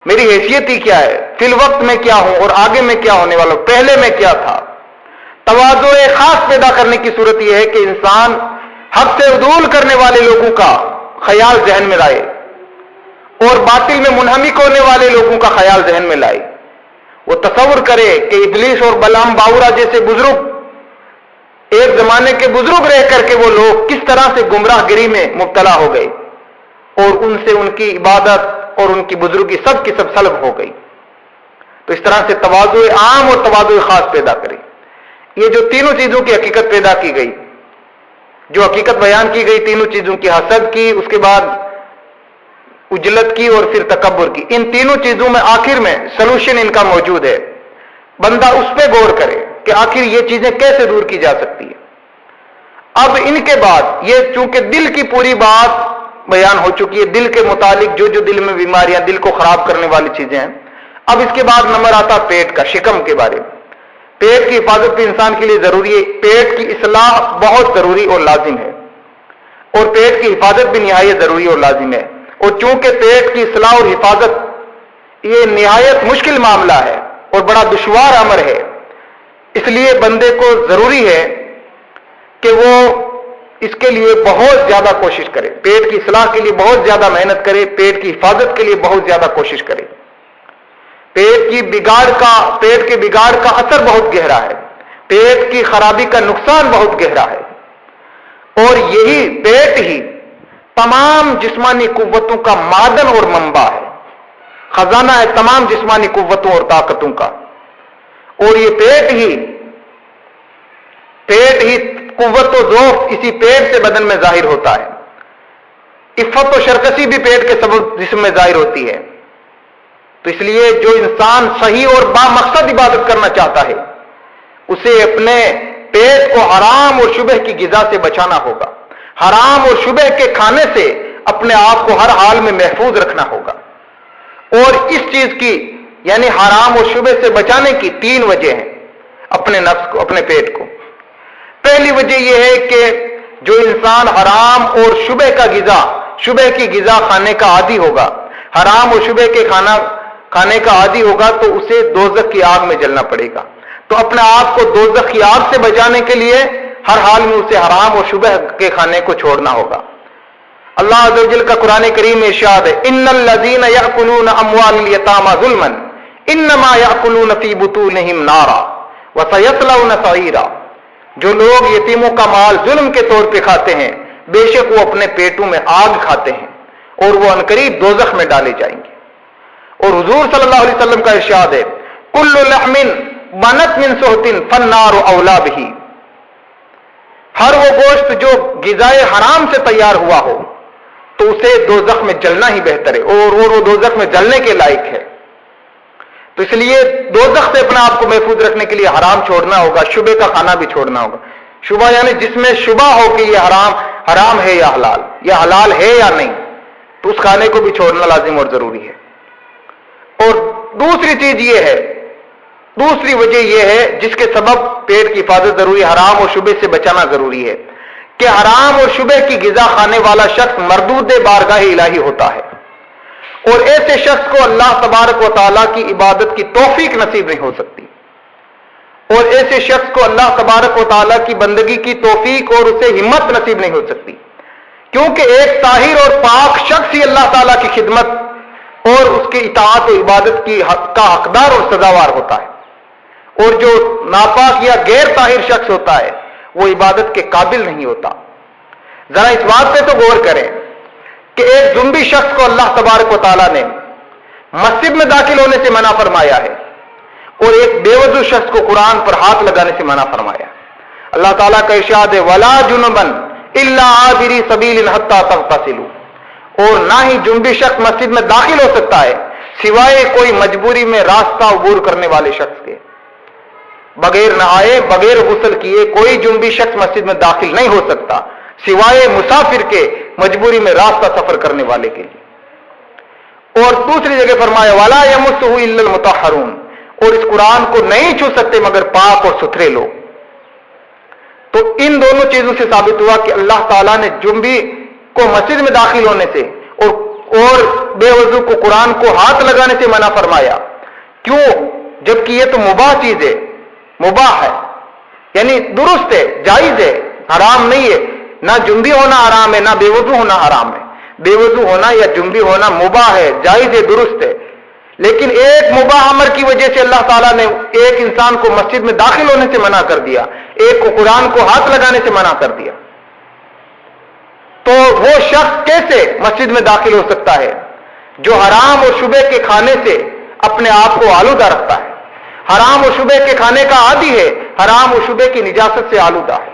میری حیثیت ہی کیا ہے، فی الوقت میں کیا ہوں اور آگے میں کیا ہونے والا ہوں، پہلے میں کیا تھا۔ تواضع خاص پیدا کرنے کی صورت یہ ہے کہ انسان حق سے عدول کرنے والے لوگوں کا خیال ذہن میں لائے اور باطل میں منہمک ہونے والے لوگوں کا خیال ذہن میں لائے۔ وہ تصور کرے کہ ابلیس اور بلعام باورا جیسے بزرگ، ایک زمانے کے بزرگ رہ کر کے وہ لوگ کس طرح سے گمراہ گری میں مبتلا ہو گئے اور ان سے ان کی عبادت اور ان کی بزرگی سب کی سب سلب ہو گئی۔ تو اس طرح سے تواضع عام اور تواضع خاص پیدا کرے۔ یہ جو تینوں چیزوں کی حقیقت پیدا کی گئی، جو حقیقت بیان کی گئی تینوں چیزوں کی، حسد کی، اس کے بعد اجلت کی اور پھر تکبر کی، ان تینوں چیزوں میں آخر میں سلوشن ان کا موجود ہے۔ بندہ اس پہ غور کرے کہ آخر یہ چیزیں کیسے دور کی جا سکتی ہے۔ اب ان کے بعد یہ چونکہ دل کی پوری بات بیان ہو چکی ہے، دل کے متعلق جو جو دل میں بیماریاں، دل کو خراب کرنے والی چیزیں ہیں، اب اس کے بعد نمبر آتا پیٹ کا، شکم کے بارے میں۔ پیٹ کی حفاظت بھی انسان کے لیے ضروری ہے، پیٹ کی اصلاح بہت ضروری اور لازم ہے، اور پیٹ کی حفاظت بھی نہایت ضروری اور لازم ہے۔ اور چونکہ پیٹ کی اصلاح اور حفاظت یہ نہایت مشکل معاملہ ہے اور بڑا دشوار امر ہے، اس لیے بندے کو ضروری ہے کہ وہ اس کے لیے بہت زیادہ کوشش کرے، پیٹ کی اصلاح کے لیے بہت زیادہ محنت کرے، پیٹ کی حفاظت کے لیے بہت زیادہ کوشش کرے۔ پیٹ کے بگاڑ کا اثر بہت گہرا ہے، پیٹ کی خرابی کا نقصان بہت گہرا ہے، اور یہی پیٹ ہی تمام جسمانی قوتوں کا معدن اور منبع ہے، خزانہ ہے تمام جسمانی قوتوں اور طاقتوں کا۔ اور یہ پیٹ ہی قوت و ذوق اسی پیٹ سے بدن میں ظاہر ہوتا ہے۔ عفت و شرکسی بھی پیٹ کے سبب جسم میں ظاہر ہوتی ہے۔ تو اس لیے جو انسان صحیح اور با مقصد عبادت کرنا چاہتا ہے، اسے اپنے پیٹ کو حرام اور شبہ کی غذا سے بچانا ہوگا، حرام اور شبہ کے کھانے سے اپنے آپ کو ہر حال میں محفوظ رکھنا ہوگا۔ اور اس چیز کی یعنی حرام اور شبہ سے بچانے کی 3 وجہ ہیں اپنے نفس کو، اپنے پیٹ کو۔ پہلی وجہ یہ ہے کہ جو انسان حرام اور شبہ کی غذا کھانے کا عادی ہوگا، حرام اور شبہ کے کھانے کا عادی ہوگا، تو اسے دوزخ کی آگ میں جلنا پڑے گا۔ تو اپنے آپ کو دوزخ کی آگ سے بچانے کے لیے ہر حال میں اسے حرام اور شبہ کے کھانے کو چھوڑنا ہوگا۔ اللہ عز و جل کا قرآن کریم میں ارشاد ہے، ان الذین یأکلون اموال الیتامی ظلما انما یأکلون فی بطونہم نارا وسیصلون سعیرا۔ جو لوگ یتیموں کا مال ظلم کے طور پہ کھاتے ہیں، بے شک وہ اپنے پیٹوں میں آگ کھاتے ہیں اور وہ عنقریب دوزخ میں ڈالے جائیں گے۔ اور حضور صلی اللہ علیہ وسلم کا ارشاد ہے، کل لحم بنت من سحت فالنار اولی بہ۔ ہر وہ گوشت جو غذائے حرام سے تیار ہوا ہو تو اسے دوزخ میں جلنا ہی بہتر ہے، اور وہ دوزخ میں جلنے کے لائق ہے۔ تو اس لیے دوزخ سے اپنے آپ کو محفوظ رکھنے کے لیے حرام چھوڑنا ہوگا، شبہ کا کھانا بھی چھوڑنا ہوگا۔ شبہ یعنی جس میں شبہ ہو کہ یہ حرام ہے یا حلال، یا حلال ہے یا نہیں، تو اس کھانے کو بھی چھوڑنا لازم اور ضروری ہے۔ اور دوسری وجہ یہ ہے جس کے سبب پیٹ کی حفاظت ضروری ہے، حرام اور شبہ سے بچانا ضروری ہے، کہ حرام اور شبہ کی غذا کھانے والا شخص مردود بارگاہ الہی ہوتا ہے، اور ایسے شخص کو اللہ تبارک و تعالیٰ کی عبادت کی توفیق نصیب نہیں ہو سکتی، اور ایسے شخص کو اللہ تبارک و تعالیٰ کی بندگی کی توفیق اور اسے ہمت نصیب نہیں ہو سکتی، کیونکہ ایک طاہر اور پاک شخص ہی اللہ تعالیٰ کی خدمت اور اس کی اطاعت و عبادت کا حقدار اور سزاوار ہوتا ہے، اور جو ناپاک یا غیر طاہر شخص ہوتا ہے وہ عبادت کے قابل نہیں ہوتا۔ ذرا اس بات پہ تو غور کریں کہ ایک زمبی شخص کو اللہ تبارک و تعالیٰ نے مسجد میں داخل ہونے سے منع فرمایا ہے، اور ایک بے وضو شخص کو قرآن پر ہاتھ لگانے سے منع فرمایا۔ اللہ تعالیٰ کا ارشاد ہے، وَلَا جُنُبًا إِلَّا عَابِرِي سَبِيلٍ حَتَّى تَغْتَسِلُوا۔ اور نہ ہی جنبی شخص مسجد میں داخل ہو سکتا ہے سوائے کوئی مجبوری میں راستہ عبور کرنے والے شخص کے۔ بغیر نہائے، بغیر غسل کیے کوئی جنبی شخص مسجد میں داخل نہیں ہو سکتا سوائے مسافر کے، مجبوری میں راستہ سفر کرنے والے کے لیے۔ اور دوسری جگہ فرمایا، وَلَا يَمُسُّهُ إِلَّا الْمُطَهَّرُونَ۔ اور اس قرآن کو نہیں چھو سکتے مگر پاک اور ستھرے لوگ۔ تو ان دونوں چیزوں سے ثابت ہوا کہ اللہ تعالیٰ نے جنبی کو مسجد میں داخل ہونے سے اور بے وضو کو قرآن کو ہاتھ لگانے سے منع فرمایا؟ کیوں؟ جبکہ یہ تو مباح چیز ہے، مباح ہے، یعنی درست ہے، جائز ہے، حرام نہیں ہے۔ نہ جنبی ہونا حرام ہے، نہ بے وضو ہونا حرام ہے۔ بے وضو ہونا یا جنبی ہونا مباح ہے، جائز ہے، درست ہے۔ لیکن ایک مباح امر کی وجہ سے اللہ تعالیٰ نے ایک انسان کو مسجد میں داخل ہونے سے منع کر دیا، ایک کو قرآن کو ہاتھ لگانے سے منع کر دیا، تو وہ شخص کیسے مسجد میں داخل ہو سکتا ہے جو حرام اور شبہ کے کھانے سے اپنے آپ کو آلودہ رکھتا ہے، حرام اور شبہ کے کھانے کا عادی ہے، حرام اور شبہ کی نجاست سے آلودہ ہے؟